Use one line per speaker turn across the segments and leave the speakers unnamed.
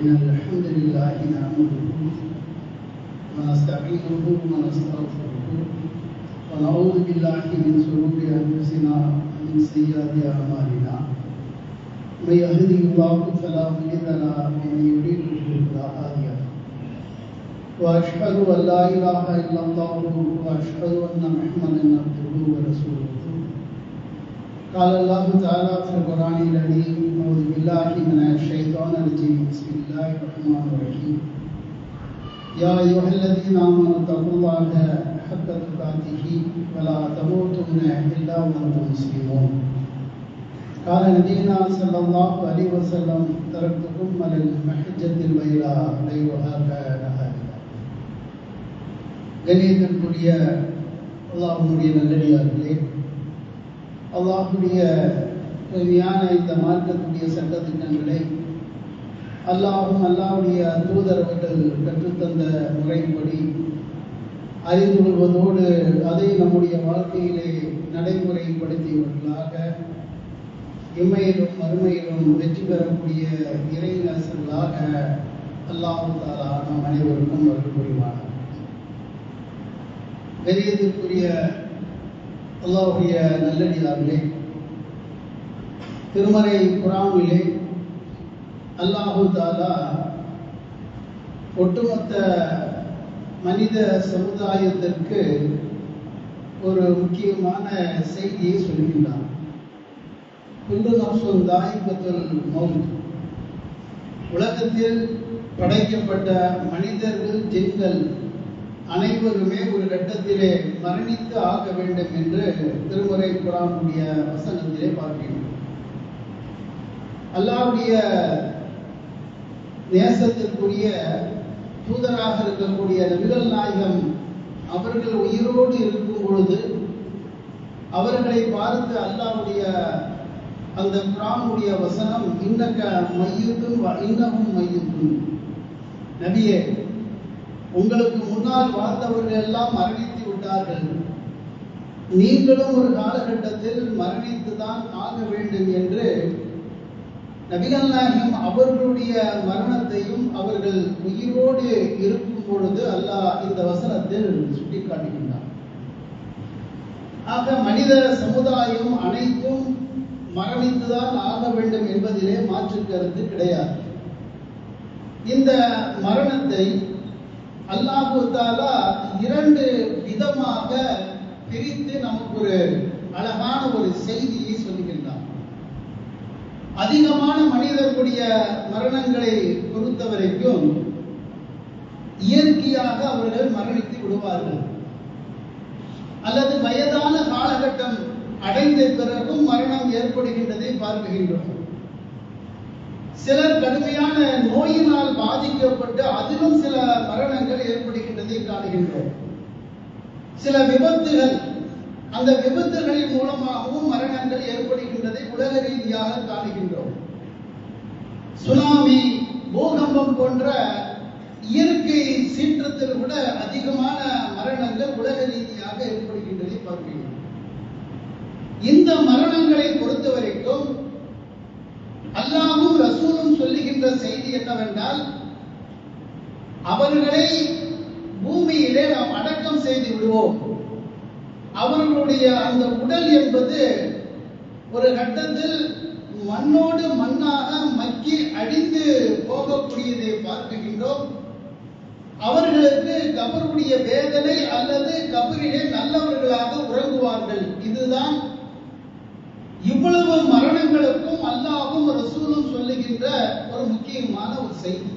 إن الحمد لله نحمده ونستعينه ونستغفره ونعوذ بالله من شرور أنفسنا ومن سيئات أعمالنا من يهده الله فلا مضل له ومن يضلل فلا هادي له وأشهد أن لا إله إلا الله وأشهد أن محمدا عبده ورسوله. قال الله تعالى في القرآن الكريم: أعوذ بالله من الشيطان الرجيم بسم الله الرحمن الرحيم يا أيها الذين آمنوا اتقوا الله حق تقاته ولا تموتن إلا وأنتم مسلمون. قال نبينا صلى الله عليه وسلم: تركتكم على المحجة البيضاء ليلها كنهارها. கண்ணியத்திற்குரிய அல்லாஹ்வுடைய நல்லடியார்களே, அல்லாஹ்வுடைய தூய்மையான இந்த மார்க்கத்துடைய சட்டத்திட்டங்களை அல்லாஹும் அல்லாஹ்வுடைய தூதரவர்கள் கற்றுத்தந்த முறைப்படி அறிந்து கொள்வதோடு அதை நம்முடைய வாழ்க்கையிலே நடைமுறைப்படுத்தியவர்களாக இம்மையிலும் மறுமையிலும் வெற்றி பெறக்கூடிய இறைநேசர்களாக அல்லாஹ் தஆலா நம் அனைவருக்கும் அருள் புரிவானார். கண்ணியத்திற்குரிய அல்லாஹ்வுடைய நல்லடியார்களே, திருமறை குர்ஆனிலே அல்லாஹ் தஆலா ஒட்டுமொத்த மனித சமுதாயத்திற்கு ஒரு முக்கியமான செய்தியை சொல்கின்றார். குல்லு நஃப்ஸுன் தாயிகத்துல் மௌத். உலகத்தில் படைக்கப்பட்ட மனிதர்கள், ஜின்கள் அனைவருமே ஒரு கட்டத்திலே மரணித்து ஆக வேண்டும் என்று திருமறை குர்ஆனுடைய வசனத்திலே பார்க்கிறோம். அல்லாஹ்வுடைய நேசத்திற்குரிய தூதராக இருக்கக்கூடிய நபிகள் நாயகம் அவர்கள் உயிரோடு இருக்கும் பொழுது அவர்களை பார்த்து அல்லாஹ்வுடைய அந்த குர்ஆனுடைய வசனம் இன்னக மையுத்துன் வ இன்னஹும் மையுத்துன், நபியே உங்களுக்கு முன்னால் வாழ்ந்தவர்கள் எல்லாம் மரணித்து விட்டார்கள், நீங்களும் ஒரு காலகட்டத்தில் மரணித்துதான் ஆக வேண்டும் என்று நபிகள் நாயகம் அவர்களுடைய மரணத்தையும் அவர்கள் உயிரோடு இருக்கும் பொழுது அல்லாஹ் இந்த வசனத்தில் சுட்டிக்காட்டுகின்றார். ஆக மனித சமுதாயம் அனைத்தும் மரணித்துதான் ஆக வேண்டும் என்பதிலே மாற்று கருத்து கிடையாது. இந்த மரணத்தை அல்லாஹ் தஆலா இரண்டு விதமாக பிரித்து நமக்கு ஒரு அழகான ஒரு செய்தியை சொல்லுகின்றார். அதிகமான மனிதர்களுடைய மரணங்களை பொறுத்தவரைக்கும் இயற்கையாக அவர்கள் மரணித்து விடுவார்கள், அல்லது வயதான காலகட்டம் அடைந்த பிறகும் மரணம் ஏற்படுகின்றதை பார்க்கின்றோம். சிலர் கடுமையான நோயினால் பாதிக்கப்பட்டு அதிலும் சில மரணங்கள் ஏற்படுகின்றதை காணுகின்றோம். சில விபத்துகள், அந்த விபத்துகளின் மூலமாகவும் மரணங்கள் ஏற்படுகின்றதை உலக ரீதியாக காணுகின்றோம். சுனாமி, பூகம்பம் போன்ற இயற்கை சீற்றத்தில் கூட அதிகமான மரணங்கள் உலக ரீதியாக ஏற்படுகின்றதை பார்க்கிறோம். இந்த மரணங்களை பொறுத்தவரைக்கும் அல்லாஹ்வும் ரசூலும் சொல்லுகின்ற செய்தி என்னவென்றால், அவர்களை பூமியிலே நாம் அடக்கம் செய்து விடுவோம். அவர்களுடைய அந்த உடல் என்பது ஒரு கட்டத்தில் மண்ணோடு மண்ணாக மக்கி அழிந்து போகக்கூடியதை பார்க்கின்றோம். அவர்களுக்கு கபருடைய வேதனை அல்லது கபரிலே நல்லவர்களாக உறங்குவார்கள். இதுதான் இவ்வளவு மரணங்களுக்கும் அல்லாஹ்வும் ரசூலும் சொல்லுகின்ற ஒரு முக்கியமான ஒரு செய்தி.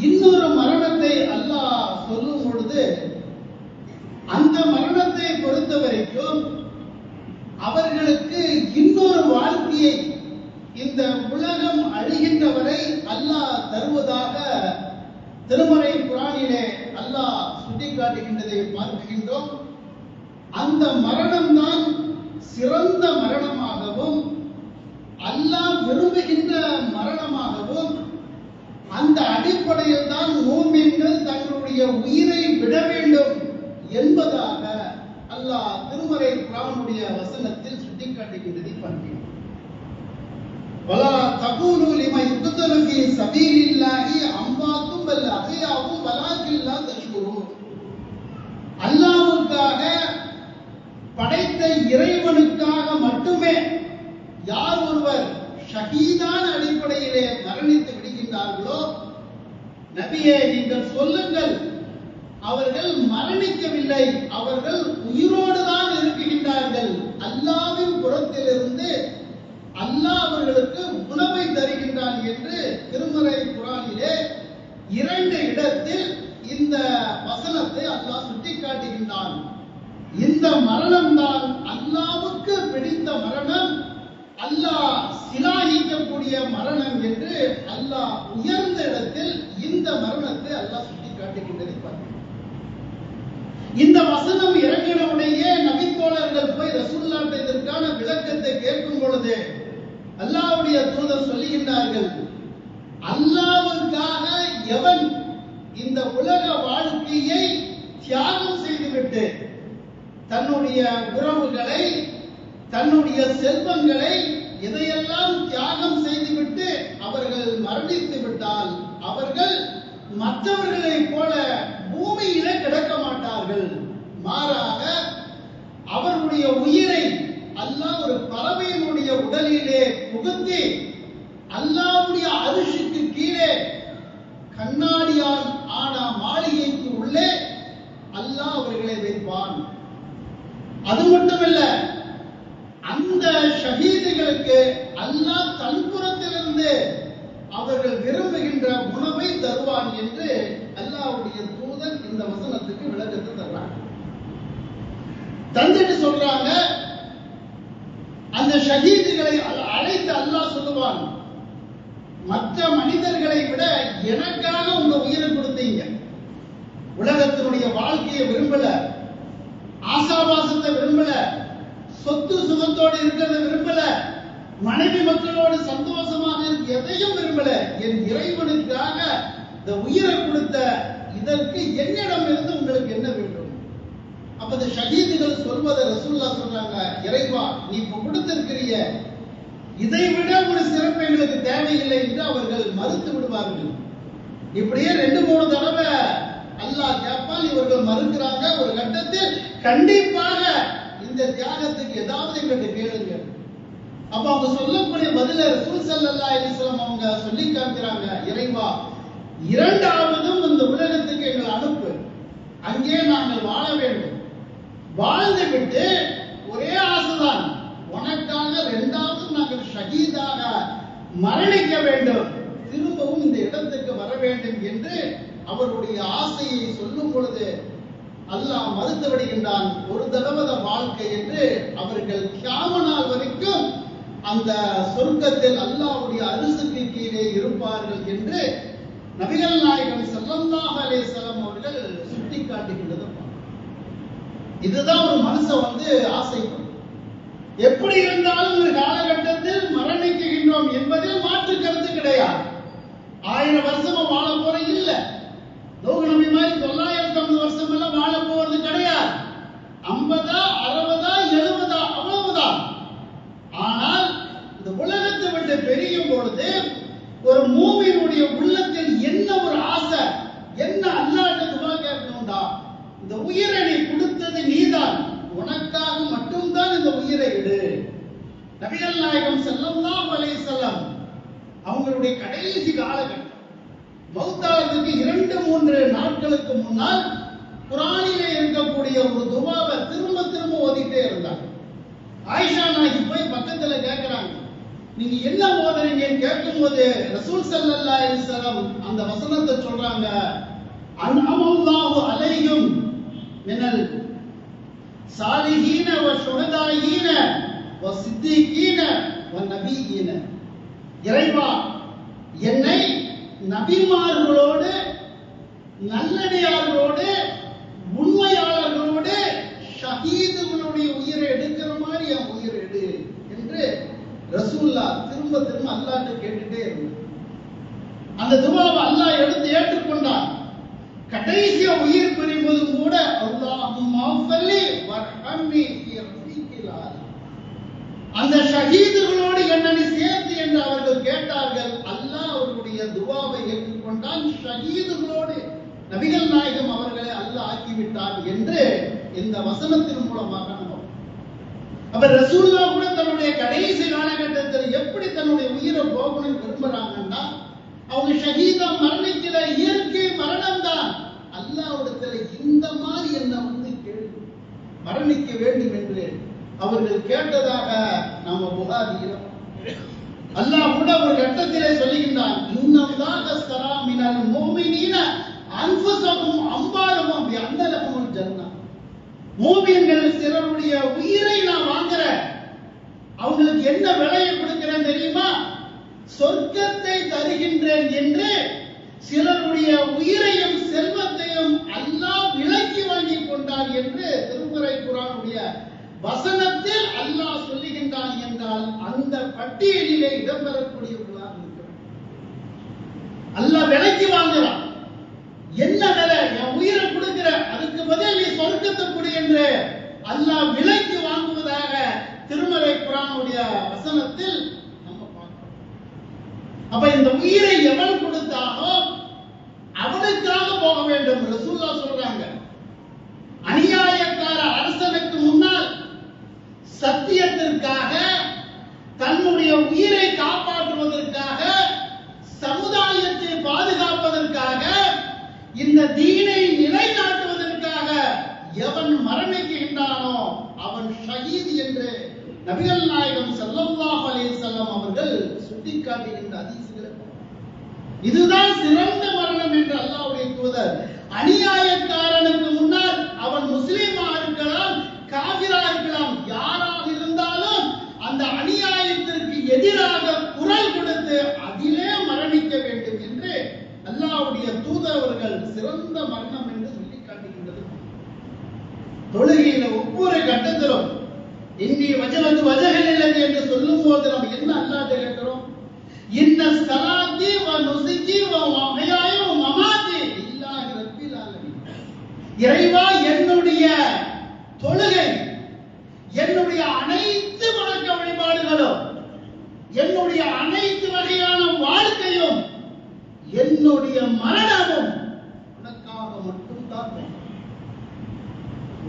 இன்னொரு மரணத்தை அல்லாஹ் சொல்லும் பொழுது அந்த மரணத்தை பொறுத்தவரைக்கும் அவர்களுக்கு இன்னொரு வாழ்க்கையை இந்த உலகம் அழிகின்ற வரை அல்லாஹ் தருவதாக திருமறை குர்ஆனிலே அல்லாஹ் சுட்டிக்காட்டுகின்றதை பார்க்கின்றோம். அந்த மரணம்தான் சிறந்த மரணமாகவும் அல்லாஹ் விரும்புகின்ற மரணமாகவும், அந்த அடிப்படையில் தான் மூமின்கள் தங்களுடைய உயிரை விட வேண்டும் என்பதாக அல்லாஹ் திருமறை குர்ஆனுடைய வசனத்தில் சுட்டிக்காட்டுகின்றதை பார்க்கிறோம். வலா தகூலு லிமா யுக்தலு ஃபீ சபீலில்லாஹி அம்வாத்தும் பல் அஹ்யாவும் வலாக்கின் லா தஷ்குரூன். அல்லாஹ்வுக்காக படைத்த இறைவனுக்காக மட்டுமே யார் ஒருவர் ஷஹீதான அடிப்படையிலே மரணித்து விடுகின்றார்களோ, நபியே நீங்கள் சொல்லுங்கள், அவர்கள் மரணிக்கவில்லை, அவர்கள் உயிரோடு தான் இருக்கின்றார்கள். அல்லாஹ்வின் புறத்திலிருந்து அல்லாஹ் அவர்களுக்கு உணவை தருகின்றான் என்று திருமறை குர்ஆனிலே 2 இடத்தில் இந்த வசனத்தை அல்லாஹ் சுட்டிக்காட்டுகின்றான். இந்த மரணம் தான் அல்லாஹ்வுக்கு பிடித்த மரணம், அல்லாஹ் சிலாகிக்கக்கூடிய மரணம் என்று அல்லாஹ் உயர்ந்த இடத்தில் இந்த மரணத்தை அல்லாஹ் சுட்டிக்காட்டுகின்றதை பார்க்கிறோம். இந்த வசனம் இறங்கினவுடனே நபித்தோழர்கள் போய் ரசூலுல்லாஹ் இதற்கான விளக்கத்தை கேட்கும் பொழுது அல்லாஹ்வுடைய தூதர் சொல்லுகின்றார்கள், அல்லாஹ்வுக்காக எவன் இந்த உலக வாழ்க்கையை தியாகம் செய்துவிட்டு தன்னுடைய உறவுகளை, தன்னுடைய செல்வங்களை இதையெல்லாம் தியாகம் செய்துவிட்டு அவர்கள் மரணித்து விட்டால் அவர்கள் மற்றவர்களைப் போல பூமியிலே கிடக்க மாட்டார்கள். மாறாக அவருடைய உயிரை அல்லாஹ் ஒரு பறவையினுடைய உடலிலே புகுத்தி அல்லாஹ்வுடைய அரிசிக்கு கீழே கண்ணாடியால் ஆன மாளிகைக்கு உள்ளே அல்லாஹ் அவர்களை வைப்பான். அது மட்டுமல்ல, அந்த ஷஹீதுகளுக்கு அல்லாஹ் தன்புறத்திலிருந்து அவர்கள் விரும்புகின்ற உணவை தருவான் என்று அல்லாஹ்வுடைய தூதர் இந்த வசனத்துக்கு விளக்கத்தை தர்றாங்க. தந்துட்டு சொல்றாங்க, அந்த ஷஹீதுகளை அழைத்து அல்லாஹ் சொல்லுவான், மற்ற மனிதர்களை விட எனக்காக உங்க உயிரை கொடுத்தீங்க, உலகத்தினுடைய வாழ்க்கையை விரும்பல, ஆசாபாசத்தை விரும்பல, சொத்து சுகத்தோடு இருக்கிறத விரும்பல, மனைவி மக்களோடு சந்தோஷமாக எதையும் விரும்பல, என் இறைவனுக்காக இந்த உயிரை கொடுத்த இதற்கு என்னிடம் இருந்து உங்களுக்கு என்ன வேண்டும்? அப்ப இந்த ஷஹீதுகள் சொல்வதை ரசூலுல்லாஹ் சொல்றாங்க, இறைவா நீ இப்ப கொடுத்திருக்கிறிய இதை விட ஒரு சிறப்பு எங்களுக்கு தேவையில்லை என்று அவர்கள் மறுத்து விடுவார்கள். இப்படியே 2-3 தடவை அல்லாஹ் கேட்பால், இவர்கள் மறுக்கிறாங்க. ஒரு கட்டத்தில் கண்டிப்பாக இந்த தியாகத்துக்கு ஏதாவது எங்களுக்கு கேளுங்க. அப்ப அவங்க சொல்லக்கூடிய பதில ரசூல் ஸல்லல்லாஹு அலைஹி வஸல்லம் அவங்க சொல்லி காமிக்கிறாங்க, இறைவா 2ஆவதும் இந்த உலகத்துக்கு எங்களை அனுப்பு, அங்கே நாங்கள் வாழ வேண்டும், வாழ்ந்து விட்டு ஒரே ஆசைதான், உனக்காக 2வது நாங்கள் ஷஹீதாக மரணிக்க வேண்டும், திரும்பவும் இந்த இடத்துக்கு வர வேண்டும் என்று அவருடைய ஆசையை சொல்லும் பொழுது அல்லாஹ் மறுத்து விடுகின்றான். ஒரு தடவை வாழ்க்கை என்று அவர்கள் கியாம நாள் வரைக்கும் அந்த சொர்க்கத்தில் அல்லாஹ்வுடைய அரிசுக்கு கீழே இருப்பார்கள் என்று நபிகள் நாயகம் ஸல்லல்லாஹு அலைஹி வஸல்லம் அவர்கள் சுட்டிக்காட்டுகின்றது. இதுதான் ஒரு மனுஷன் ஆசைப்படும். எப்படி இருந்தாலும் ஒரு காலகட்டத்தில் மரணிக்கின்றோம் என்பதில் மாற்று கருத்து கிடையாது. 1000 வருஷமா வாழ போற இல்ல, நூஹ் நபி மாதிரி 950 வருஷம் எல்லாம் வாழ போறது கிடையாது. 50 60 70 அவ்வளவுதான். ஆனால் இந்த உலகத்தை விட்டு பிரியும் பொழுது ஒரு மூமினுடைய உள்ளத்தில் என்ன ஒரு ஆசை, என்ன அல்லாஹ்ட்ட துஆ கேட்கணும்டா, இந்த உயிரை நீ கொடுத்தது நீதான், உனக்காக மட்டும்தான் இந்த உயிரை விடு. நபிகள் நாயகம் ஸல்லல்லாஹு அலைஹி வஸல்லம் அவங்களுடைய கடைசி காலகட்டம் மௌத்தாவதுக்கு 2-3 நாட்களுக்கு முன்னால் குர்ஆனிலே இருக்கக்கூடிய ஒரு துஆவை திரும்ப திரும்ப ஓதிட்டே இருந்தாங்க. ஆயிஷா நாயகி போய் பக்கத்துல கேக்குறாங்க, நீங்க என்ன ஓதுறீங்கன்னு கேட்கும்போது ரசூல் ஸல்லல்லாஹு அலைஹி வஸல்லம் அந்த வசனத்தை சொல்றாங்க, அன்அமல்லாஹு அலைஹிம் மினல் சாலிஹீன வ ஷுஹதாஈன வ சித்தீகீன வ நபியீன. இறைவா என்னை நபிமார்களோடு, நல்லடியார்களோடு, உண்மையாளர்களோடு, ஷஹீதுகளுடைய உயிரை எடுக்கிற மாதிரி என் உயிரை எடு என்று ரசூலுல்லாஹ் திரும்ப திரும்ப அல்லாஹ்ட்ட கேட்டுட்டே இருந்தார். அந்த துஆவை அல்லாஹ் எடுத்து ஏற்றுக்கொண்டார். கடைசியா உயிர் பிரிவதும் கூட அல்லாஹும்ம ஸல்லி வர்ஹம்னி ஃபீ ரஃபீகில் ஆலா, அந்த ஷஹீதுகளோடு என்னை சேர்த்து என்று அவர்கள் கேட்டார்கள். அல்லாஹ் நபிகள் நாயகம் அவர்களை அல்லாஹ் ஆக்கிவிட்டார் என்று இந்த வசனத்தின் மூலமாக நம்ம அப்ப ரசூலுல்லாஹ் கூட தன்னுடைய கடைசி காலகட்டத்தில் எப்படி தன்னுடைய உயிரை போகணும்னு விரும்புறாங்கன்னா அவங்க ஷஹீதா மரணிக்கிற இயற்கை மரணம் தான். அல்லாஹ்விடத்தில் இந்த மாதிரி என்ன வந்து மரணிக்க வேண்டும் என்று அவர்கள் கேட்டதாக நாம புகாரியில் அல்லாஹ் கூட ஒரு கட்டத்திலே சொல்லுகின்றான், இன்னல்லாஹ ஸரா மினல் முஃமினீன அன்ஃபுஸஹும் அம்வாலஹும் பிஅன்ன லஹுமுல் ஜன்னah. மூமின்கள் சிலருடைய உயிரை நான் வாங்குறேன், அவங்களுக்கு என்ன விலையை கொடுக்கிறேன் தெரியுமா? சொர்க்கத்தை தருகின்றேன் என்று சிலருடைய உயிரையும் செல்வத்தையும் அல்லாஹ் விலைக்கு வாங்கி கொண்டான் என்று திருமறை குர்ஆனுடைய வசனத்தில் அல்லாஹ் சொல்லுகின்றான் என்றால் அந்த பட்டியலிலே இடம்பெறக்கூடியவர்களாக இருக்கிறார். அல்லாஹ் விலைக்கு வாங்குறான். என்ன விலை? என் உயிரை கொடுக்கிற, அதுக்கு பதில் நீ சொர்க்கத்தை கொடு என்று அல்லாஹ் விலைக்கு வாங்குவதாக திருமறை குர்ஆனுடைய வசனத்தில் நம்ம பார்க்கிறோம். அப்ப இந்த உயிரை எவன் கொடுத்தானோ அவனுக்காக போக வேண்டும். ரசூலுல்லாஹ் சொல்றாங்க, அநியாயக்கார அரசனுக்கு முன்னால் சத்தியத்திற்காக, தன்னுடைய உயிரை காப்பாற்றுவதற்காக, சமுதாயத்தை பாதுகாப்பதற்காக, இந்த தீனை நிலைநாட்டுவதற்காக எவன் மரணிக்கின்றானோ அவன் ஷஹீத் என்று நபிகள் நாயகம் ஸல்லல்லாஹு அலைஹி வஸல்லம் அவர்கள் சுட்டிக்காட்டுகின்ற ஹதீஸ்களை இதுதான் சிறந்த மரணம் என்று அல்லாஹ்வுடைய தூதர். அநியாயக்காரனுக்கு முன்னால் அவன் முஸ்லிமா இருக்கலாம், காபிரா இருக்கலாம், யாராக இருந்தாலும் அந்த அநியாயத்திற்கு எதிராக குரல் கொடுத்து அதிலே மரணிக்க வேண்டும் என்று அல்லாஹ்வுடைய தூதர் அவர்கள் சிறந்த மரணம் என்று சொல்லி காட்டுகின்றது. தொழுகையில ஒவ்வொரு கட்டத்திலும் இன்னி வஜலத்து வஜஹலில்லதி என்று சொல்லும் போது நம்ம என்ன அல்லாஹ்ட்ட கேட்கிறோம்? இன்ன ஸலாத்தி வ நுஸுகி வ மஹ்யாய வ மமாத்தி லில்லாஹி ரப்பில் ஆலமீன். இறைவா, என்னுடைய தொழுகை, என்னுடைய அனைத்து வணக்க வழிபாடுகளும், என்னுடைய அனைத்து வகையான வாழ்க்கையும், என்னுடைய மரணமும் உனக்காக மட்டும்தான்.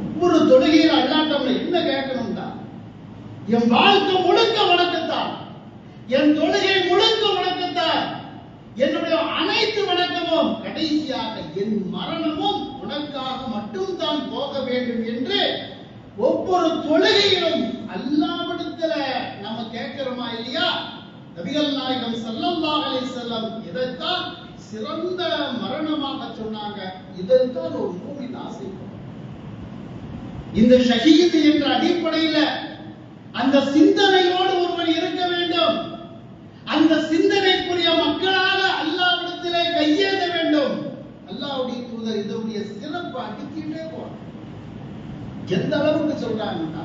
ஒவ்வொரு தொழுகையில் அல்லாஹ்ட்ட என்ன கேட்கணும்னா, என் வாழ்க்கை முழுக்க வணக்கத்தான், என் தொழுகை முழுக்க வணக்கத்தான், என்னுடைய அனைத்து வணக்கமும், கடைசியாக என் மரணமும் உனக்காக மட்டும்தான் போக வேண்டும் என்று ஒவ்வொரு தொழுகையிலும் அல்லாஹ்விடத்துல நம்ம கேட்கிறோமா இல்லையா? நபிகள் நாயகம் ஸல்லல்லாஹு அலைஹி வஸல்லம் இதைத்தான் சிறந்த மரணமாக சொன்னாங்க. இதைத்தான் ஒரு மூமின் ஆசைப்படுறான். இந்த ஷஹீத் என்ற அடிப்படையில் அந்த சிந்தனையோடு ஒருவன் இருக்க வேண்டும். அந்த சிந்தனைக்குரிய மக்களாக அல்லாஹ்விடத்திலே கையேந்த வேண்டும். அல்லாஹ்வுடைய தூதர் இதனுடைய சிறப்பு அடிக்கிட்டே போறாங்க. எந்த அளவுக்கு சொல்றாங்கன்னா,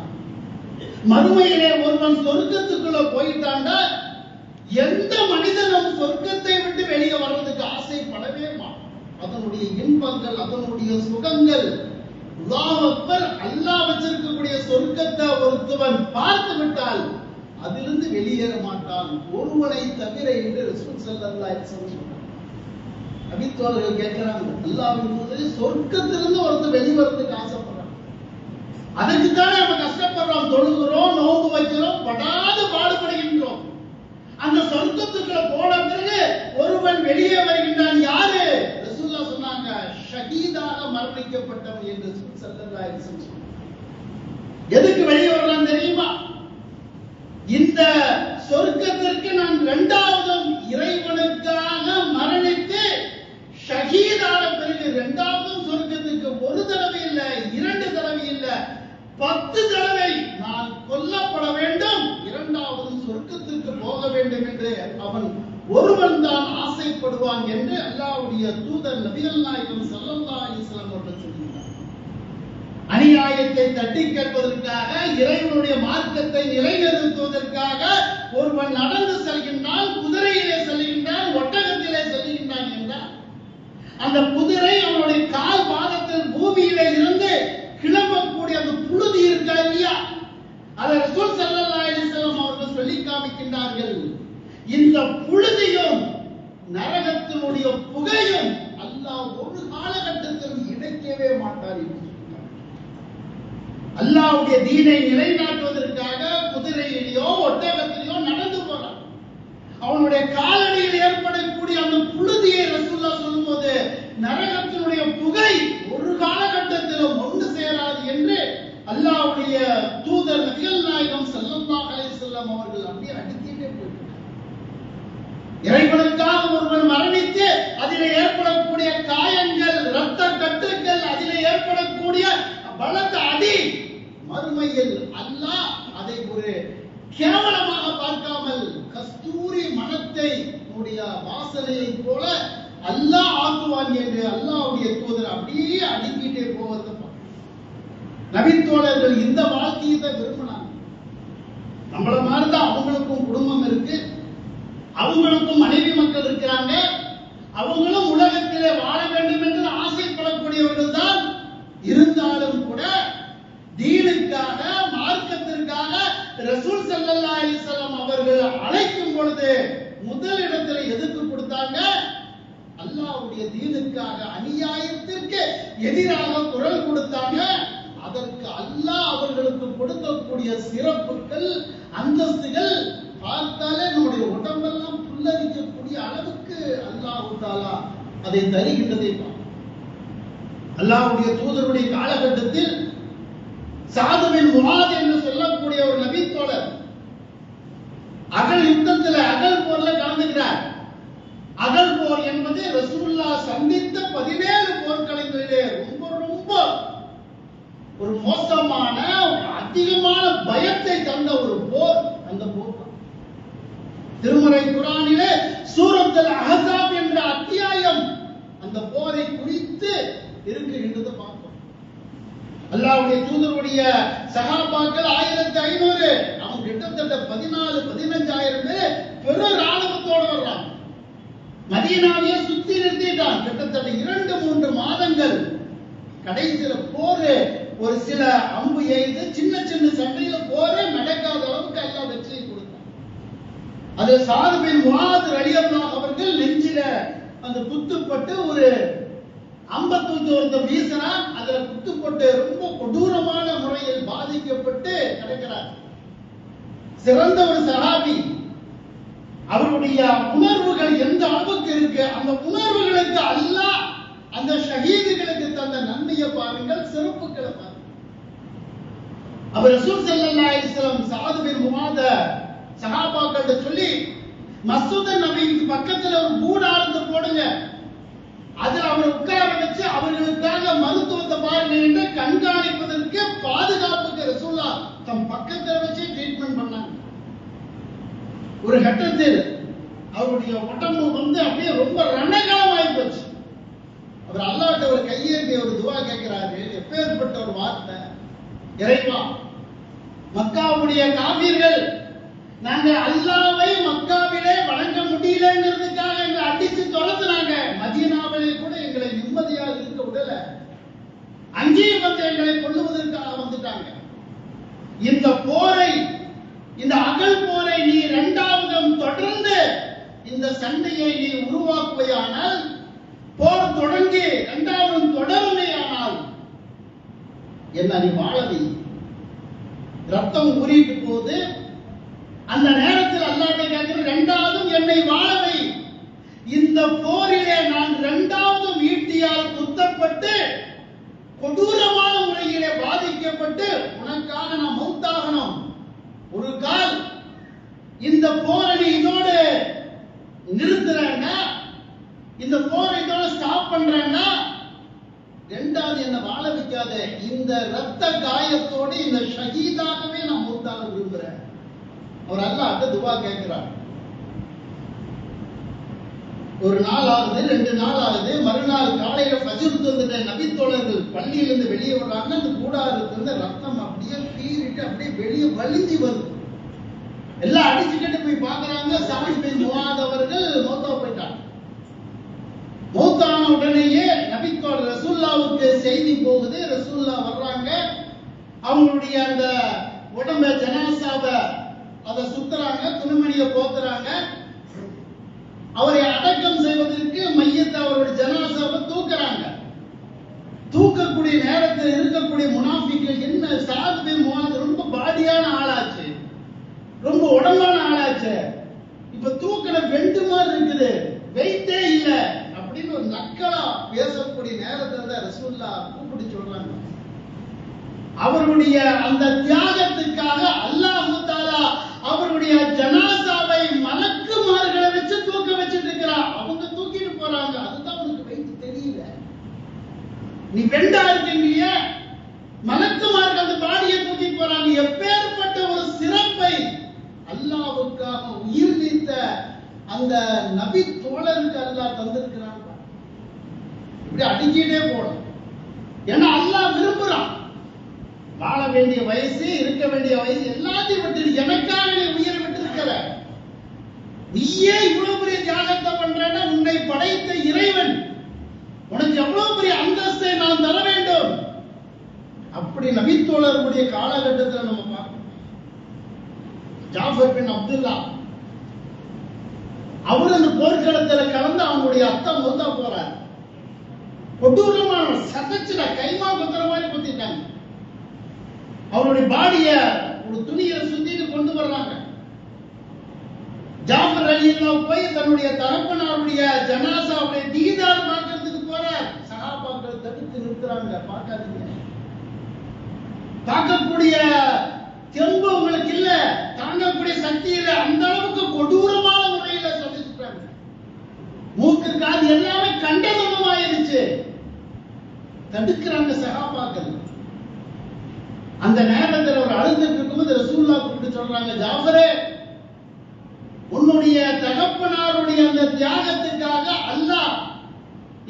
மறுமையிலே ஒருவன் சொர்க்கத்துக்குள்ள போயிட்டாண்டா எந்த மனிதனும் சொர்க்கத்தை விட்டு வெளியே வர்றதுக்கு ஆசைப்படவே மாட்டான். அதனுடைய இன்பங்கள், அதனுடைய சுகங்கள், அல்லாஹ் அக்பர், அல்லாஹ் வச்சிருக்கக்கூடிய சொர்க்கத்தை ஒருத்தவன் பார்த்து விட்டால் அதிலிருந்து வெளியேற மாட்டான், ஒருவனை தவிர என்று ரசூல் ஸல்லல்லாஹு அலைஹி வஸல்லம் சொன்னார். நபித்தோழர்கள் கேட்கிறாங்க, அல்லாஹ்வின் தூதரே, சொர்க்கத்திலிருந்து ஒருத்தர் வெளிவரதுக்கு ஆசைப்படுறான், அதுக்கு தானே நம்ம கஷ்டப்படுறோம், தொழுகிறோம், நோன்பு வைக்கிறோம், படாது பாடுபடுகின்றோம். அந்த சொர்க்கத்துக்குள்ள போன பிறகு ஒருவன் வெளியே வருகின்றான். யாரு? ரசூலுல்லாஹ் சொன்னாங்க, ஷஹீதாக மரணிக்கப்பட்டவன் என்று ஸல்லல்லாஹு அலைஹி வஸல்லம் சொன்னாங்க. எதுக்கு வெளியே வரலாம் தெரியுமா? இந்த சொர்க்கத்திற்கு நான் இரண்டாவதும் இறைவனுக்காக மரணித்து ஷஹீதான பிறகு இரண்டாவதும் சொர்க்கத்துக்கு ஒரு தடவை இல்ல, இரண்டு தடவை இல்ல, 10 தடவை நான் கொல்லப்பட வேண்டும், இரண்டாவது சொர்க்கத்திற்கு போக வேண்டும் என்று அவன் ஒருவன் தான் ஆசைப்படுவான் என்று அல்லாஹ்வுடைய தூதர் நபிகள் நாயகம் ஸல்லல்லாஹு அலைஹி வஸல்லம் அவர்கள் சொல்கிறார். அநியாயத்தை தட்டி கேட்பதற்காக, இறைவனுடைய மார்க்கத்தை நிலைநிறுத்துவதற்காக ஒருவன் நடந்து செல்கின்றான், குதிரையிலே செல்கின்றான், ஒட்டகத்திலே செல்கின்றான் என்றால் அந்த குதிரை அவனுடைய கால் பாதத்தில் பூமியிலே இருந்து கிளம்பக்கூடிய அந்த புழுதி இருக்கா இல்லையா, அதை ரசூல் ஸல்லல்லாஹு அலைஹி வஸல்லம் அவர்கள் சொல்லி காமிக்கின்றார்கள். இந்த புழுதியும் நரகத்தினுடைய புகையும் அல்லாஹ் ஒரு காலகட்டத்தில் இணைக்கவே மாட்டார் என்று சொல்றார். அல்லாஹ்வுடைய தீனை நிலைநாட்டுவதற்காக குதிரையிலேயோ ஒட்டகத்திலேயோ நடந்து போறான். அவனுடைய காலடியில் ஏற்படக்கூடிய அந்த புழுதியை ரசூலுல்லாஹ் சொல்லும்போது நரகத்தினுடைய புகை ஒரு காலகட்டத்திலும் ஒன்று சேராது என்று அல்லாஹ்வுடைய தூதர் நபிகள் நாயகம் ஸல்லல்லாஹு அலைஹி வஸல்லம் அவர்கள் அப்படியே அடிக்கிட்டே போயிட்டார். இறைவனுக்காக ஒருவர் மரணித்து அதிலே ஏற்படக்கூடிய காயங்கள், இரத்த கட்டுகள், அதிலே ஏற்படக்கூடிய பலத்த அடி, மறுமையில் அல்லாஹ் அதை ஒரு கேவலமாக பார்க்காமல் கஸ்தூரி மணத்தை உடைய வாசனையை போல அல்லாஹ் ஆக்குவான் என்று அல்லாஹ்வுடைய தூதர் அப்படியே அடிக்கிட்டே போவதை நபித்தோழர்கள் இந்த வாழ்க்கையை தான் விரும்பினாங்க. நம்மள மாதிரிதான் அவங்களுக்கும் குடும்பம் இருக்கு, அவங்களுக்கும் மனைவி மக்கள் இருக்கிறாங்க, அவங்களும் உலகத்திலே வாழ வேண்டும் என்று ஆசைப்படக்கூடியவர்கள் தான். இருந்தாலும் கூட தீனுக்காக, மார்க்கத்திற்காக ரசூல் ஸல்லல்லாஹு அலைஹி வஸல்லம் அவர்கள் அழைக்கும் பொழுது முதல் இடத்துல எதுக்கு கொடுத்தாங்க? அல்லாஹ்வுடைய தீனுக்காக அநியாயத்திற்கு எதிராக குரல் கொடுத்தாங்க. அதற்கு அல்லாஹ் அவர்களுக்கு கொடுக்கக்கூடிய சிறப்புகள், அந்தஸ்துகள் பார்த்தாலே நம்முடைய உடம்பெல்லாம் புல்லரிக்கக்கூடிய அளவுக்கு அல்லாஹ் தஆலா அதை தருகின்றதை பார்க்கிறோம். அல்லாஹ்வுடைய தூதருடைய காலகட்டத்தில் சாது பின் முஆத் என்று சொல்லக்கூடிய ஒரு நபித்தோழர் அகல் யுத்தத்தில், அகல் போர்ல கலந்துகிறார். அகல் போர் என்பது ரசூலுல்லாஹ் சந்தித்த 17 போர்க்களங்களிலே ரொம்ப ஒரு மோசமான, அதிகமான பயத்தை தந்த ஒரு போர். அந்த போர் திருமறை குர்ஆனிலே சூரத்துல் அஹ்ஸாப் என்ற அத்தியாயம் அந்த போரை குறித்து இருக்குகின்றது பார்க்கிறோம். அல்லாஹ்வுடைய தூதருடைய சஹாபாக்கள் 1500, அவங்க கிட்டத்தட்ட 14-15,000 பேர் பெரு ராணுவத்தோடு வர்றாங்க. மதீனாவையே சுத்தி நிறுத்திட்டான். கிட்டத்தட்ட 2-3 மாதங்கள். கடைசியில போரு ஒரு சில அம்பு எய்து சின்ன சின்ன சண்டையில போரே நடக்காத அளவுக்கு அல்லாஹ் வெற்றியை கொடுத்தான். அது சாது பின் முஆத் ரலியல்லாஹு அவர்கள் நெஞ்சில அந்த குத்துப்பட்டு ஒரு அம்பத்தூக்கி ஒருத்தர் வீசினான். அதுல குத்துப்பட்டு ரொம்ப கொடூரமான முறையில் பாதிக்கப்பட்டு கிடக்கிறார். சிறந்த ஒரு சஹாபி. அவருடைய உணர்வுகள் எந்த அளவுக்கு இருக்கு, அந்த உணர்வுகளுக்கு அல்லாஹ் அந்த ஷஹீதுகளுக்கு தந்த நன்மையை பாருங்கள், சிறப்புகளை பாருங்கள். அவர் ரசூல் ஸல்லல்லாஹு அலைஹி வஸல்லம் சாது பின் முஆத் சஹாபாக்கள் சொல்லி மஸ்ஜித் நபிக்கு பக்கத்துல ஒரு கூடாரத்தை போடுங்க, அதில் அவரை உட்கார வச்சு அவர்களுக்காக மருத்துவத்தை பாருங்க என்று கண்காணிப்பதற்கு, பாதுகாப்புக்கு ரசூலுல்லாஹ் தம் பக்கத்துல வச்சு ட்ரீட்மெண்ட் பண்ணாங்க. ஒரு கட்டத்தில் அவருடைய உடம்பு அப்படியே ரொம்ப ரணகலமாயி போச்சு. அவர் அல்லாஹ்ட்ட ஒரு கையேந்தி ஒரு துவா கேட்கிறாரு. எப்பேற்பட்ட ஒரு வார்த்தை! இறைவா, மக்காவுடைய காபீர்கள் நாங்க அல்லாஹ்வை மக்காவிலே வணங்க முடியலங்கிறதுக்காக எங்களை அடிச்சு தொலைச்சுனாங்க. மதீனாவிலே கூட எங்களை நிம்மதியாக இருக்க விடல. அங்கேயும் வந்து எங்களை கொல்லுவதற்காக வந்துட்டாங்க. இந்த போரை, இந்த அகல் போரை நீ 2வது தொடர்ந்து இந்த சண்டையை நீ உருவாக்குவையானால், போர் தொடங்கி 2வது தொடருமையானால் என்ன நீ வாழவி. ரத்தம் ஊறிட்டு போது. அந்த நேரத்தில் அல்லாஹ்ட்ட கேட்கிற 2வது என்னை வாழவை. இந்த போரிலே நான் 2வது ஈட்டியால் குத்தப்பட்டு கொடூரமான முறையிலே பாதிக்கப்பட்டு உனக்காக நான் மௌத்தாகணும். ஒரு கால் இந்த போரை இதோடு நிறுத்துறேன்னா, இந்த போரை இதோட ஸ்டாப் பண்றேன்னா, 2வது என்ன வாழ வைக்காத. இந்த ரத்த காயத்தோடு இந்த ஷஹீதாகவே நான் மௌத்தாக விரும்புறேன். அவர் அல்லாஹ்ட்ட துவா கேட்கிறார். ஒரு நாள் ஆகுது, 2 நாள் ஆகுது. மறுநாள் காலையில ஃபஜ்ர் தொழுதுட்ட நபித்தோழர்கள் பள்ளியிலிருந்து வெளியே வர்றாங்க. அந்த கூடாரத்திலிருந்து ரத்தம் அப்படியே பீறிட்டு அப்படியே வெளியே வலிஞ்சு வருது. எல்லாம் அடிச்சுக்கிட்டு போய் பார்க்கறாங்க. சாது பின் முஆத் அவர்கள் மௌத்தா போயிட்டாங்க. மௌத்தான உடனேயே நபித்தோழர் ரசூலுல்லாஹ்வுக்கு செய்தி போகுது. ரசூலுல்லாஹ் வர்றாங்க. அவங்களுடைய அந்த உடம்ப ஜனாசாவை அதை சுத்துறாங்க, துணிமணியை போத்துறாங்க. அவரை அடக்கம் செய்வதற்கு மையத்தை அவருடைய ஜனாசாவை தூக்குறாங்க. தூக்கக்கூடிய நேரத்தில் இருக்கக்கூடிய முனாஃபிக்கள் என்ன சாது பின் முஆத் ரொம்ப பாடியான ஆளாச்சு, ரொம்ப உடம்பான ஆளாச்சு, இப்ப தூக்கின வெண்டு மாதிரி இருக்குது, வெயிட்டே இல்ல அப்படின்னு ஒரு நக்கலா பேசக்கூடிய நேரத்தில் தான் ரசூலுல்லாஹ் கூப்பிட்டு சொல்றாங்க. அவருடைய அந்த தியாகத்துக்காக அல்லாஹ் தஆலா அவருடைய ஜனாசாவை மலக்குமார்களை வச்சு தூக்க வச்சிட்டு இருக்கிறார். அவங்க தூக்கிட்டு போறாங்க. அதுதான் உனக்கு வெயிட் தெரியல. நீ வெண்டா இருக்கீங்க, மலக்குமார்கள் அந்த பாடியை தூக்கி போறாங்க. எப்பேற்பட்ட ஒரு சிறப்பை அல்லாஹ்வுக்காக உயிர் நீத்த அந்த நபி தோழருக்கு அல்லாஹ் தந்திருக்கிறான். இப்படி அடிக்கிட்டே போடும். ஏன்னா அல்லாஹ் விரும்புறான். வாழ வேண்டிய வயசு, இருக்க வேண்டிய வயசு எல்லாத்தையும் விட்டு எனக்காக நீ உயிரை விட்டு இருக்கிற, நீயே இவ்வளவு பெரிய தியாகத்தை பண்றேன்னா உன்னை படைத்த இறைவன் உனக்கு எவ்வளவு பெரிய அந்தஸ்தை நான் தர வேண்டும். அப்படி நபித்தோழருடைய காலகட்டத்தில் நம்ம பார்க்கணும். ஜாஃபர் பின் அப்துல்லா அவர் அந்த போர்க்களத்தில் கலந்து அவங்களுடைய அத்தா மௌத்தா போறார். கொடூரமான சதச்சுட கைமா குத்துற மாதிரி குத்திட்டாங்க. அவருடைய பாடிய ஒரு துணியை சுத்திட்டு கொண்டு வர்றாங்க. ஜாஃபர் ரலியல்லாஹு போய் தன்னுடைய தகப்பனாருடைய ஜனாசாவுடைய தீதார் பார்க்கிறதுக்கு போறார். சஹாபாக்கள் தடுத்து நிறுத்துறாங்க. பார்க்காதீங்க, பார்க்கக்கூடிய தெம்பு உங்களுக்கு இல்ல, தாங்கக்கூடிய சக்தி இல்ல. அந்த அளவுக்கு கொடூரமான முறையில சந்திச்சுட்டாங்க. மூக்கு காது எல்லாமே கண்டதமாயிருச்சு. தடுக்கிறாங்க சஹாபாக்கள். அந்த நேரத்தில் அவர் அழுதுட்டு இருக்கும்போது ரசூலுல்லாஹ் கூப்பிட்டு சொல்றாங்க, ஜாஃபரே, உன்னுடைய தகப்பனாருடைய அந்த தியாகத்துக்காக அல்லாஹ்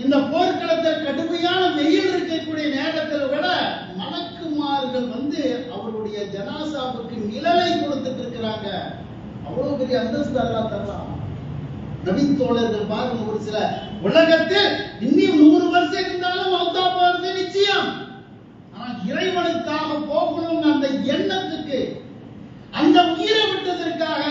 இந்த போர்க்களத்தில் கடுமையான வெயில் இருக்கக்கூடிய நேரத்தில் விட மலக்குமார்கள் வந்து அவருடைய ஜனாசாவுக்கு நிழலை கொடுத்துட்டு இருக்கிறாங்க. அவ்வளவு பெரிய அந்தஸ்து அல்லாஹ் தரலாம். நபி தோழர்கள் பாருங்க, ஒரு சில உலகத்தில் இன்னும் 100 வருஷம் இருந்தாலும் மௌத்தா போறது நிச்சயம். ஆனால் இறைவனுக்காக போகணும் அந்த எண்ணத்துக்கு, அந்த உயிரை விட்டதற்காக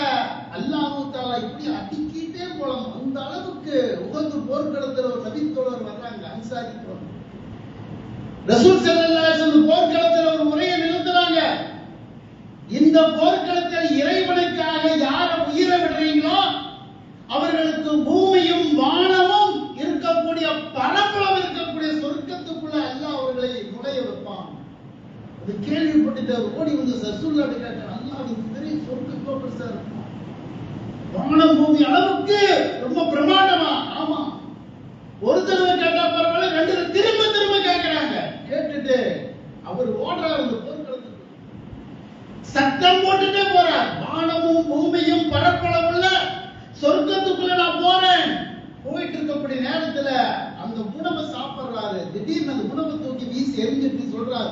அல்லாஹ் தஆலா இப்படி அடிக்கிட்டே போலாம். அந்த அளவுக்கு உகது போர்க்களத்தில் ஒரு நபி தோழர் வர்றாங்க, அன்சாரி தோழர். ரசூல் ஸல்லல்லாஹு அலைஹி வஸல்லம் போர்க்களத்தில் ஒரு முறையை நிறுத்துறாங்க. இந்த போர்க்களத்தில் இறைவனுக்காக யார உயிரை விடுறீங்களோ அவர்களுக்கு பூமியும் வானமும் இருக்கக்கூடிய பரப்பளவு இருக்கக்கூடிய சொர்க்கத்துக்குள்ள அல்லாஹ் அவர்களை நுழைய வைப்பான். அது கேள்விப்பட்டு ஓடி வந்து ரசூலுல்லாஹ் கேட்டாங்க, அல்லாஹ் இது பெரிய சொர்க்கத்தோ பெருசா இருக்கும், வானம் பூமி அளவுக்கு ரொம்ப பிரமாண்டமா? ஆமா. ஒரு தடவை கேட்டா பரவாயில்ல, 2 தடவை திரும்ப திரும்ப கேட்கிறாங்க. கேட்டுட்டு அவர் ஓடுறார். அந்த போர்க்களத்துக்கு சத்தம் போட்டுட்டே போறார். வானமும் பூமியும் பரப்பளவுள்ள சொர்க்கத்துக்குள்ள நான் போறேன். போயிட்டு இருக்கக்கூடிய நேரத்துல அந்த உணவை சாப்பிடுறாரு. திடீர்னு அந்த உணவை தூக்கி வீசி எரிஞ்சிட்டு சொல்றாரு,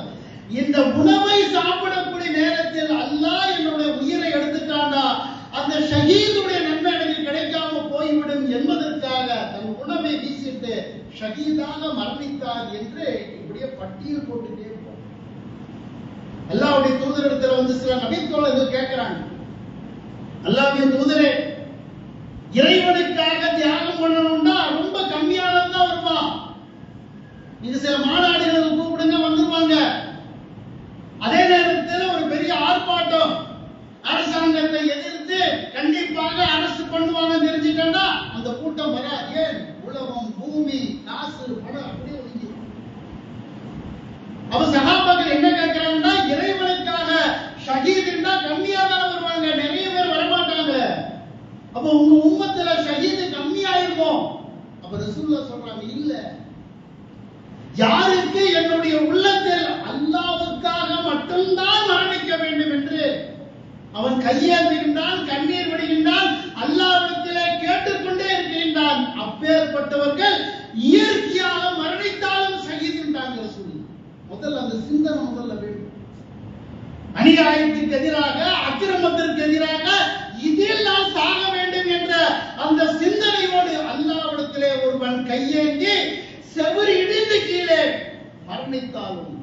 இந்த உணவை சாப்பிடக்கூடிய நேரத்தில் அல்லாஹ் என்னுடைய உயிரை எடுத்துட்டாண்டா அந்த ஷஹீதுடைய நன்மை எனக்கு கிடைக்காம போய்விடும் என்பதற்காக தன் உணவை வீசிட்டு ஷஹீதாக மரணித்தார் என்று இப்படியே பட்டியல் போட்டுட்டே போறார். அல்லாஹ்வுடைய தூதரிடத்துல வந்து சில நபித்தோழர்கள் கேட்கிறாங்க, அல்லாஹ்வின் தூதரே, இறைவனுக்காக தியாகம் பண்ணணும்னா ரொம்ப கம்மியானதான் வருவான். நீங்க சில மாநாடுகளுக்கு கூப்பிடுங்க, வந்துருவாங்க. அதே நேரத்தில் ஒரு பெரிய ஆர்ப்பாட்டம் அரசாங்கத்தை எதிர்த்து கண்டிப்பாக அரசு பண்ணுவாங்க தெரிஞ்சுட்டா அந்த கூட்டம் வர. ஏன்? உலகம், பூமி, காசு, பணம் அப்படியே ஒதுங்கி. அப்ப சஹாபாக்கள் என்ன கேட்கிறாங்கன்னா, இறைவனுக்காக ஷஹீதுன்னா கம்மியா தான் வருவாங்க, நிறைய பேர் வரமாட்டாங்க. அப்ப உங்க உம்மத்துல ஷஹீது கம்மியாயிருமோ? அப்ப ரசூலுல்லாஹ் சொல்றாங்க, இல்ல, யாருக்கு என்னுடைய உள்ளத்தில் அல்லாஹ்வுக்காக மட்டும்தான் மரணிக்க வேண்டும் என்று அவன் கையேந்துகின்றான், கண்ணீர் விடுகின்றான், அல்லாஹ்விடத்திலே கேட்டுக்கொண்டே இருக்கின்றான், அப்பேற்பட்டவர்கள் இயற்கையாக மரணித்தாலும் ஷஹீதுன்றாங்க ரசூலுல்லாஹ். முதல்ல அந்த சிந்தனை முதல்ல வேண்டும். அநியாயத்திற்கு எதிராக, அக்கிரமத்திற்கு எதிராக இதில் நான் சாக வேண்டும் என்ற அந்த சிந்தனையோடு அல்லாஹ்விடத்திலே ஒருவன் கையேந்தி செவுரு இடிந்து கீழே மரணித்தாலும்,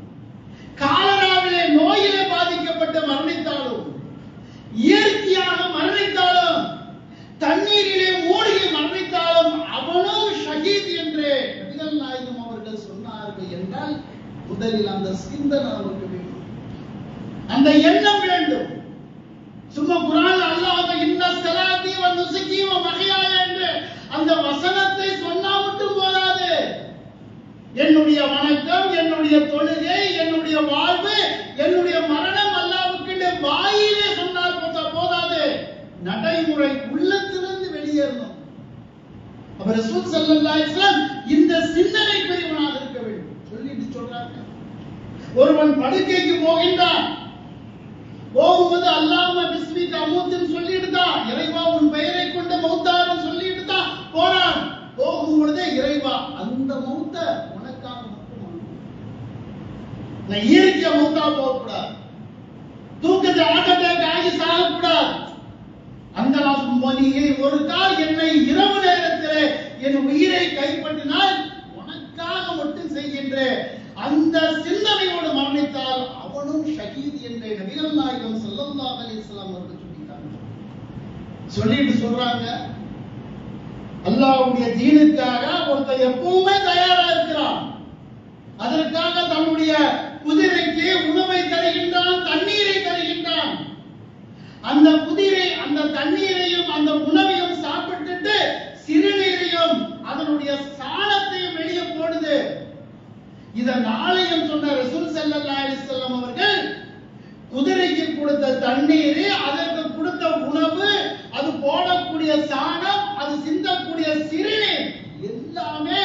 காலராவிலே நோயிலே பாதிக்கப்பட்டு மரணித்தாலும், இயற்கையாக மரணித்தாலும், தண்ணீரிலே மூழ்கி மரணித்தாலும் முதலில் அந்த சிந்தனை நமக்கு வேண்டும், அந்த எண்ணம் வேண்டும். சும்மா குர்ஆன் அல்லாஹ் இன்ன ஸலாத்தி வ நுஸுகி வ மஹ்யாய என்று அந்த வசனத்தை சொன்னா மட்டும் போதாது. என்னுடைய வணக்கம், என்னுடைய தொழுகை, என்னுடைய வாழ்வு, என்னுடைய மரணம் அல்லாஹ்வுக்கு வாயிலே சொன்னால் போதாது, நடைமுறை உள்ளத்திலிருந்து வெளியேறணும். அப்ப ரசூல் ஸல்லல்லாஹு அலைஹி வஸல்லம் இந்த சிந்தனைக்குரியவனாக இருக்க வேண்டும். சொல்லிட்டு சொல்றாங்க, ஒருவன் படுக்கைக்கு போகின்றான், போகும்போது அல்லாஹ்வும்ம பிஸ்மிக அமூத்துன்னு சொல்லிட்டு தான், இறைவா உன் பெயரை கொண்டு மௌத்தாரன்னு சொல்லிட்டு தான் போறான். போகும்பொழுதே இறைவா அந்த மௌத்த உனக்காக மட்டும் அனுப்பு, நான் இயற்கையா மௌத்தா போகக்கூடாது, தூக்கத்தை ஆட்டத்தை ஆகி சாகக்கூடாது. அந்த நீ ஒரு கால் என்னை இரவு நேரத்திலே என் உயிரை கைப்பற்றினால் உனக்காக மட்டும் செய்கின்ற அந்த சிந்தனையோடு மரணித்தால் அவனும் ஷஹீத் என்ற நபிகள் நாயகம் ஸல்லல்லாஹு அலைஹி வஸல்லம் அவர்கள் சொல்லிட்டாங்க. சொல்லிட்டு சொல்றாங்க, அல்லாஹ்வுடைய தீனுக்காக ஒருத்தர் எப்பவுமே தயாரா இருக்கிறான். அதற்காக தன்னுடைய குதிரைக்கு உணவை தருகின்றான், தண்ணீரை தருகின்றான். அந்த குதிரை அந்த தண்ணீரையும் அந்த உணவையும் சாப்பிட்டுட்டு சிறுநீரையும் அதனுடைய சாணத்தையும் வெளியே போடுது. இத நாளையும் சொன்ன ரசூல் ஸல்லல்லாஹு அலைஹி வஸல்லம் அவர்கள் குதிரைக்கு கொடுத்த தண்ணீர், அதற்கு கொடுத்த உணவு, அது போடக்கூடிய சாணம், அது சிந்தக்கூடிய சிறுநீர் எல்லாமே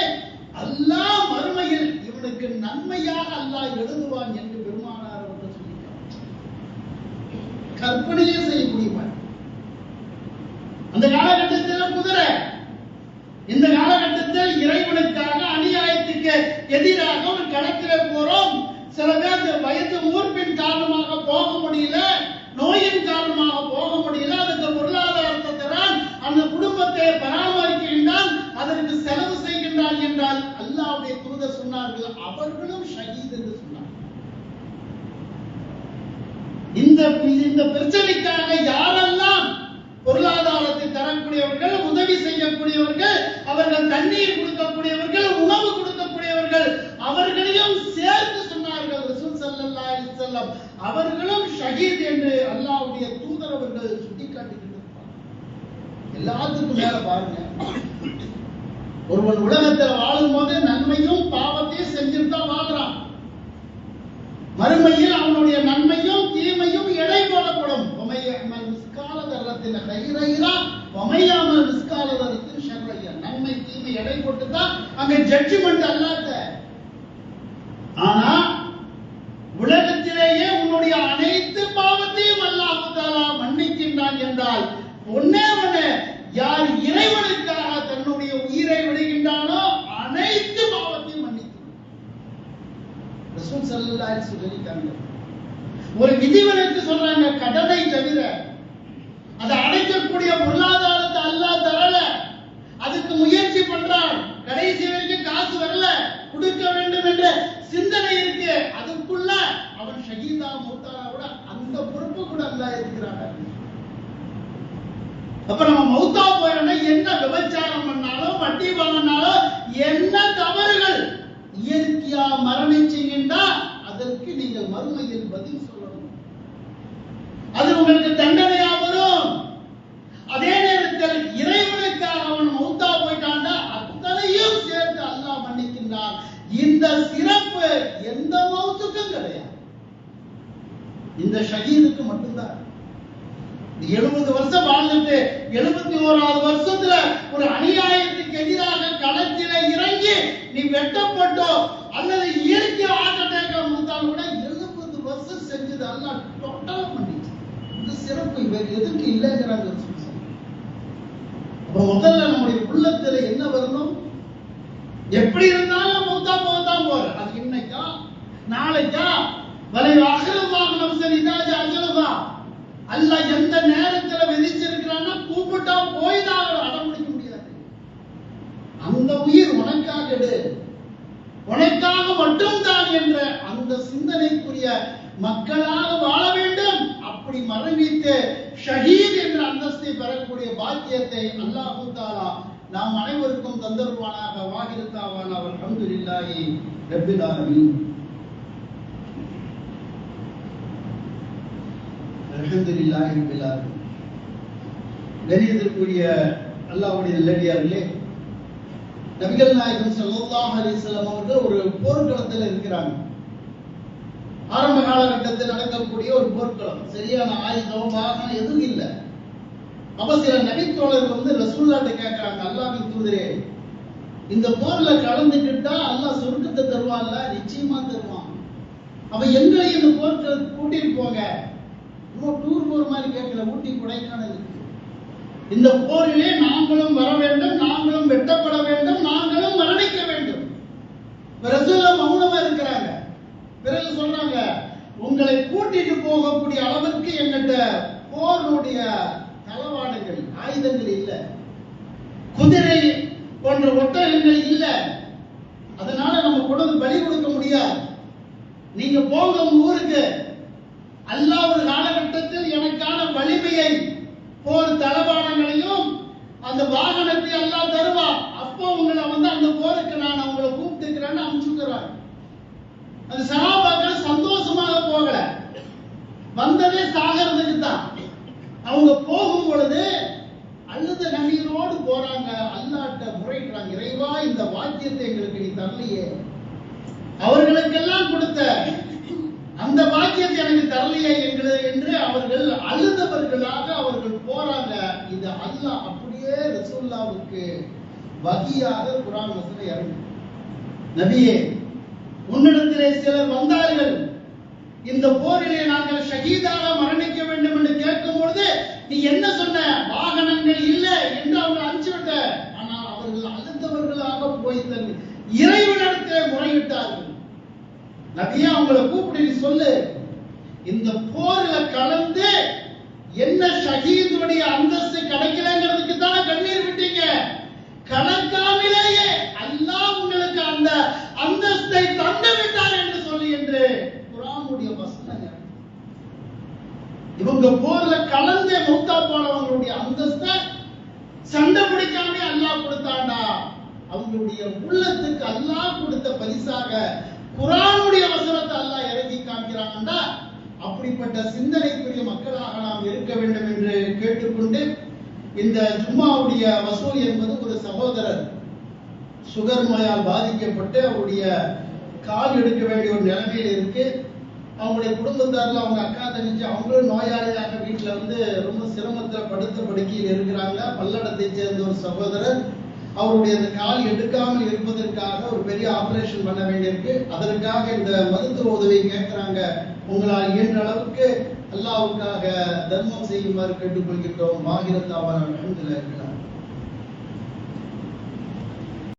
அல்லாஹ் மறுமையில் இவனுக்கு நன்மையாக அல்லாஹ் எழுதுவான் என்று பெருமானார் அவர்கள் சொல்லிட்டார். கற்பனையே செய்யக்கூடியவன் அந்த காலகட்டத்தில் குதிரை. இந்த காலகட்டத்தில் இறைவனுக்காக அநியாயத்துக்கு எதிராக ஒரு களத்திலே போறோம். சில பேர் வயது மூர்ப்பின் காரணமாக போக முடியல, நோயின் காரணமாக போக முடியல, அதுக்கு பொருளாதாரத்தை தரான், அந்த குடும்பத்தை பராமரிக்கின்றான், அதற்கு செலவு செய்கின்றான் என்றால் அல்லாஹ்வுடைய தூதர் சொன்னார்கள், அவர்களும் ஷஹீத் என்று சொன்னார். இந்த பிரச்சனைக்காக யாரெல்லாம் பொருளாதாரத்தை தரக்கூடியவர்கள், உதவி செய்யக்கூடியவர்கள், அவர்கள் தண்ணீர் கொடுக்கக்கூடியவர்கள், உணவு கொடுக்கக்கூடியவர்கள், அவர்களையும் சேர்த்து சொன்னார்கள் ரசூல் ஸல்லல்லாஹு அலைஹி வஸல்லம். அவர்களும் ஷஹீத் என்று அல்லாஹ்வுடைய தூதர் அவர்கள் சுட்டிக்காட்டுகிறார்கள். எல்லாத்துக்கும் மேல பாருங்க, ஒருவன் உலகத்தில் வாழும்போது நன்மையும் பாவத்தையும் செஞ்சுட்டு தான் வாழ்றான். மறுமையில் அவனுடைய நன்மையும் தீமையும் எடை போடப்படும். நன்மை தீமை எடை போட்டு தான் அங்க ஜட்ஜ்மெண்ட் அல்லாத. ஆனா உலகத்திலேயே உன்னுடைய அனைத்து பாவத்தையும் அல்லாஹ் தஆலா மன்னிக்கின்றான் என்றால் ஒன்னே ஒண்ணு, யார் இறைவனுக்காக தன்னுடைய உயிரை விடுகின்றானோ அனைத்து பாவத்தையும் மன்னிக்கிறான். ரசூல் ஸல்லல்லாஹு அலைஹி வஸல்லம் சொல்லிட்டாங்க. ஒரு விதிவிலக்கு சொல்றாங்க, கடனை தவிர. அதை அடைக்கக்கூடிய பொருளாதாரத்தை அல்லாஹ் தரல, அதுக்கு முயற்சி பண்றான், கடைசி வரைக்கும் காசு வரல, கொடுக்க வேண்டும் என்ற சிந்தனை இருக்கு, அதுக்குள்ள அவன் ஷஹீதா மௌத்தானா கூட அந்த பொறுப்பு கூட அல்லாஹ் இருக்கிறாங்க. அப்ப நம்ம மௌத்தா போறோம்னா என்ன விபச்சாரம் பண்ணாலும் வட்டி வாங்கினாலும் என்ன தவறுகள் இயற்கையா மரணிச்சீங்கன்னா அதற்கு நீங்கள் மறுமையில் பதில் சொல்லணும். அது உங்களுக்கு தண்டனையா வரும். அதே நேரத்தில் இறைவனுக்காக அவன் மௌத்தா போயிட்டான்னா அத்தனையும் சேர்த்து அல்லாஹ் மன்னிக்கின்றான். இந்த சிறப்பு எந்த மௌத்துக்கும் கிடையாது, இந்த ஷஹீதுக்கு மட்டும்தான். 70 வருஷம் வாழ்ந்துட்டு 71வது வருஷத்துல ஒரு அநியாயத்துக்கு எதிராக களத்திலே இறங்கி நீ வெட்டப்பட்டோ அல்லது இயற்கை ஆட்டத்தை மூத்தால் கூட 70 வருஷம் செஞ்சது அல்லாஹ் டோட்டலா பண்ணிச்சு. இந்த சிறப்பு வேற எதுக்கு இல்லைங்கிறாங்க. அப்ப முதல்ல நம்முடைய உள்ளத்துல என்ன வரணும், எப்படி இருந்தாலும் மூத்தா போதான் போற, அது இன்னைக்கா நாளைக்கா வலை அகரமாக நம்ம சரி அஜலதா அல்லாஹ் எந்த நேரத்துல விதிச்சிருக்கிறான்னா கூப்பிட்டா போய் தான் அடம் முடிக்க முடியாது. அந்த உயிர் உனக்காக எடு, உனக்காக மட்டும்தான் என்ற அந்த சிந்தனைக்குரிய மக்களாக வாழ வேண்டும். அப்படி மரணித்து ஷஹீத் என்ற அந்தஸ்தை பெறக்கூடிய பாக்கியத்தை அல்லாஹ் தஆலா நாம் அனைவருக்கும் தந்தருவானாக. வாஹிரு தாவானா அல்ஹம்துலில்லாஹி ரப்பில் ஆலமீன். அல்ஹம்துலில்லாஹி ரப்பில் ஆலமீன். கணியத்திற்குரிய அல்லாஹ்வுடைய நல்லடியார்களே, நபிகள் நாயகம் ஸல்லல்லாஹு அலைஹி வஸல்லம் அவர்கள் ஒரு போர்க்களத்தில் இருக்கிறாங்க. ஆரம்ப காலகட்டத்தில் நடக்கக்கூடிய ஒரு போர்க்களம், சரியான ஆயுதம் வாகனம் எதுவும் இல்லை. அப்ப சில நபித்தோழர்கள் ரசூலுல்லாஹ்ட்ட கேட்கிறாங்க, அல்லாஹ்வின் தூதரே, இந்த போர்ல கலந்துக்கிட்டா அல்லாஹ் சொர்க்கத்தை தருவான்ல? நிச்சயமா தருவான். அப்ப எங்களை இந்த போர்க்களத்துக்கு கூட்டிட்டு போங்க. இன்னும் டூர் போற மாதிரி கேட்கல, ஊட்டி கொடைக்கானலுக்கு. இந்த போரிலே நாங்களும் வர வேண்டும், நாங்களும் வெட்டப்பட வேண்டும், நாங்களும் மரணிக்க வேண்டும். ரசூலுல்லாஹ் மௌனமா இருக்கிறாங்க. பிறகு சொல்றாங்க, உங்களை கூட்டிட்டு போகக்கூடிய அளவுக்கு எங்கிட்ட போருடைய தளவாடங்கள் ஆயுதங்கள் இல்ல, குதிரை போன்ற ஒட்டகங்கள் இல்ல, அதனால நம்ம கொண்டு பலி கொடுக்க முடியாது. நீங்க போங்க உங்க ஊருக்கு. அல்லாஹ் ஒரு காலகட்டத்தில் எனக்கான வலிமையை, போர் தளவாடங்களையும் அந்த வாகனத்தை அல்லாஹ் தருவான். அப்போ உங்களை அந்த போருக்கு நான் உங்களை கூப்பிட்டுக்கிறேன்னு அனுப்பிச்சுக்கிறாங்க. அந்த சஹாபாக்கள் சந்தோஷமாக போகல, வந்ததே சாகிறதுக்கு தான். அவங்க போகும் பொழுது அழுத கண்ணீரோடு போறாங்க. அல்லாஹ்ட்ட முறையிடுறாங்க, இறைவா இந்த வாக்கியத்தை எங்களுக்கு நீ தரலையே, அவர்களுக்கெல்லாம் கொடுத்த அந்த வாக்கியத்தை எனக்கு தரலையே என்று அவர்கள் அழுதவர்களாக அவர்கள் போறாங்க. இது அல்லாஹ் அப்படியே ரசூலுல்லாஹ்வுக்கு வஹியாக குர்ஆன் வசனம் இறங்கு, நபியே உன்னிடத்திலே சிலர் வந்தார்கள், இந்த போரிலே நாங்கள் ஷஹீதாக மரணிக்க வேண்டும் என்று கேட்கும் பொழுது நீ என்ன சொன்ன? வாகனங்கள் இல்லை என்று அவங்க அனுப்பிச்சுவிட்ட. ஆனால் அவர்கள் அழுத்தவர்களாக போய் தன் இறைவனிடத்திலே முறையிட்டார்கள். நபியே அவங்களை கூப்பிட்டு சொல்லு, இந்த போர்ல கலந்து என்ன ஷஹீதுடைய அந்தஸ்து கிடைக்கலங்கிறதுக்கு தானே கண்ணீர் விட்டீங்க. கலக்காமலேயே அல்லாஹ் உங்களுக்கு அந்த அந்தஸ்தை தந்து விட்டார் என்று சொல்லி என்று குர்ஆனுடைய வசனங்கள். இவங்க போர்ல கலந்து மௌத்தா போனவங்களுடைய அந்தஸ்தை சண்டை பிடிக்காம அல்லாஹ் கொடுத்தாண்டா. அவங்களுடைய உள்ளத்துக்கு அல்லாஹ் கொடுத்த பரிசாக குர்ஆனுடைய வசனத்தை அல்லாஹ் இறக்கி காமிக்கிறாங்கடா. அப்படிப்பட்ட சிந்தனைக்குரிய மக்களாக நாம் இருக்க வேண்டும் என்று கேட்டுக்கொண்டு, இந்த ஜும்மாவுடைய வசூல் என்பது ஒரு சகோதரர் சுகர் நோயால் பாதிக்கப்பட்டு அவருடைய கால் எடுக்க வேண்டிய ஒரு நிலைமையில் இருக்கு. அவங்களுடைய குடும்பத்தாரில் அவங்க அக்கா தங்கச்சி அவங்களும் நோயாளியாக வீட்டில் ரொம்ப சிரமத்தில் படுத்த படுக்கையில் இருக்கிறாங்க. பல்லடத்தை சேர்ந்த ஒரு சகோதரர் அவருடைய அந்த கால் எடுக்காமல் இருப்பதற்காக ஒரு பெரிய ஆபரேஷன் பண்ண வேண்டியிருக்கு. அதற்காக இந்த மருத்துவ உதவி கேட்கிறாங்க. உங்களால் இயன்ற அளவுக்கு அல்லாஹ்வுக்காக தர்மம் செய்யுமாறு கேட்டுக்கொள்கிறோம். மாகிரத்தாவான அல்ஹம்துலில்லாஹ்.